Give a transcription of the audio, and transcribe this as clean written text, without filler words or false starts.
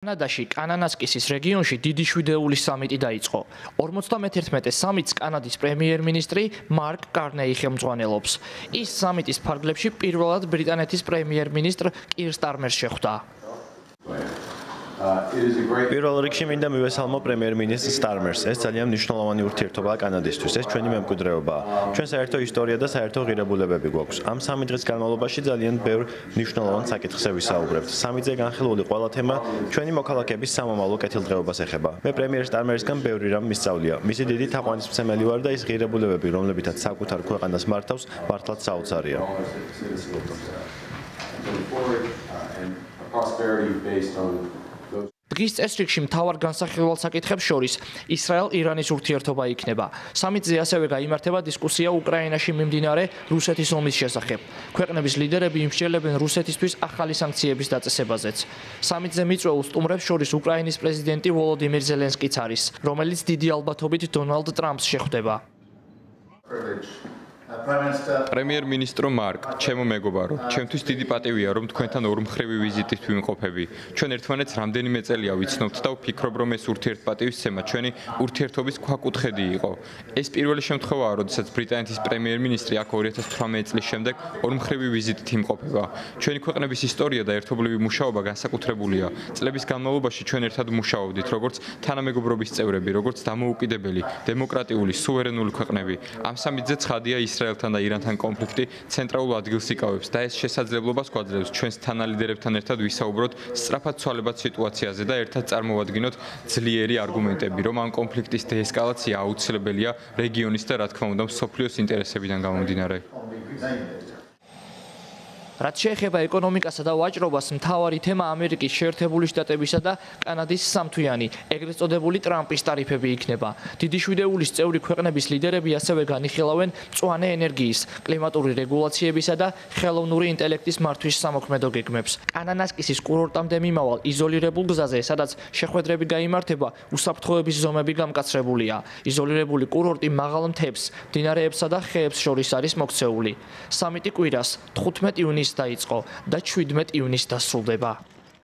კანადაში კანანასკისის რეგიონში დიდი შვიდეულის სამიტი დაიწყო. 51 სამიტს კანადის პრემიერ-მინისტრი მარკ კარნეი ხელმძღვანელობს. ის სამიტის ფარგლებში პირველად ბრიტანეთის პრემიერ-მინისტრ კირ სტარმერს შეხვდა. პირველ რიგში მინდა მივესალმო პრემიერ-მინისტრ სტარმერს. ეს ძალიან მნიშვნელოვანი ურთიერთობაა კანადისთვის. ეს ჩვენი მემკვიდრეობაა. ჩვენ საერთო ისტორია და საერთო ღირებულებები გვაქვს. ამ სამი დღის განმავლობაში ძალიან ბევრ მნიშვნელოვან საკითხზე ვისაუბრებთ. სამიტზე განხილული ყველა თემა ჩვენი მოქალაქეების სამომავლო კეთილდღეობას ეხება. მე პრემიერ სტარმერსგან ბევრი რამ მისწავლია. მისი დიდი თაყვანისმცემელი ვარ და ის ღირებულებები, რომლებითაც საკუთარ ქვეყანას მართავს, მართლაც საოცარია. დღის წესრიგში მთავარ განსახილველ საკითხებს შორის ისრაელ-ირანის ურთიერთობა იქნება. სამიტზე ასევე გაიმართება დისკუსია უკრაინაში მიმდინარე რუსეთის ომის შესახებ. ქვეყნების ლიდერები იმსჯელებენ რუსეთისთვის ახალი სანქციების დაწესებაზეც. სამიტზე მიწვეულ სტუმრებს შორის უკრაინის პრეზიდენტი ვოლოდიმირ ზელენსკიც არის, რომელიც დიდი ალბათობით დონალდ ტრამპს შეხვდება. პრემიერ-მინისტრო მარკ, ჩემო მეგობარო, ჩემთვის დიდი პატივია, რომ თქვენთან ორმხრივი ვიზიტით ვიმყოფები. ჩვენ ერთმანეთს რამდენიმე წელია ვიცნობთ და ვფიქრობ, რომ ეს ურთიერთპატივისცემა ჩვენი ურთიერთობის ქვაკუთხედი იყო. ეს პირველი შემთხვევაა, როდესაც ბრიტანეთის პრემიერ-მინისტრი აქ 2018 წლის შემდეგ ორმხრივი ვიზიტით იმყოფება. ჩვენი ქვეყნების ისტორია და ერთობლივი მუშაობა განსაკუთრებულია. წლების განმავლობაში ჩვენ ერთად მუშაობდით, როგორც თანამეგობრობის წევრები, როგორც დამოუკიდებელი, დემოკრატიული, სუვერენული ქვეყნები. ამ სამიტზე ცხადია ისრაელთან და ირანთან კონფლიქტი ცენტრალურ ადგილს იკავებს და ეს შესაძლებლობას გვაძლევს ჩვენს თანალიდერებთან ერთად ვისაუბროთ სწრაფად ცვალებად სიტუაციაზე და ერთად წარმოვადგინოთ ძლიერი არგუმენტები, რომ ამ კონფლიქტის დეესკალაცია აუცილებელია რეგიონის და რა თქმა უნდა მსოფლიოს ინტერესებიდან გამომდინარე. რაც შეეხება ეკონომიკასა და ვაჭრობას, მთავარი თემა ამერიკის შეერთებული შტატებისა და კანადის სამთვიანი, ეგრეთ წოდებული ტრამპის ტარიფები იქნება. დიდი შვიდეულის წევრი ქვეყნების ლიდერები ასევე განიხილავენ მწვანე ენერგიის, კლიმატური რეგულაციებისა და ხელოვნური ინტელექტის მართვის სამოქმედო გეგმებს. კანანასკისის კურორტამდე მიმავალ იზოლირებულ გზაზე, სადაც შეხვედრები გაიმართება, უსაფრთხოების ზომები გამკაცრებულია. იზოლირებული კურორტი მაღალ მთებს, მდინარეებსა და ხეებს შორის არის მოქცეული. სამიტი კვირას 15 ივნისს დაიწყო და 17 ივნისს დასრულდება.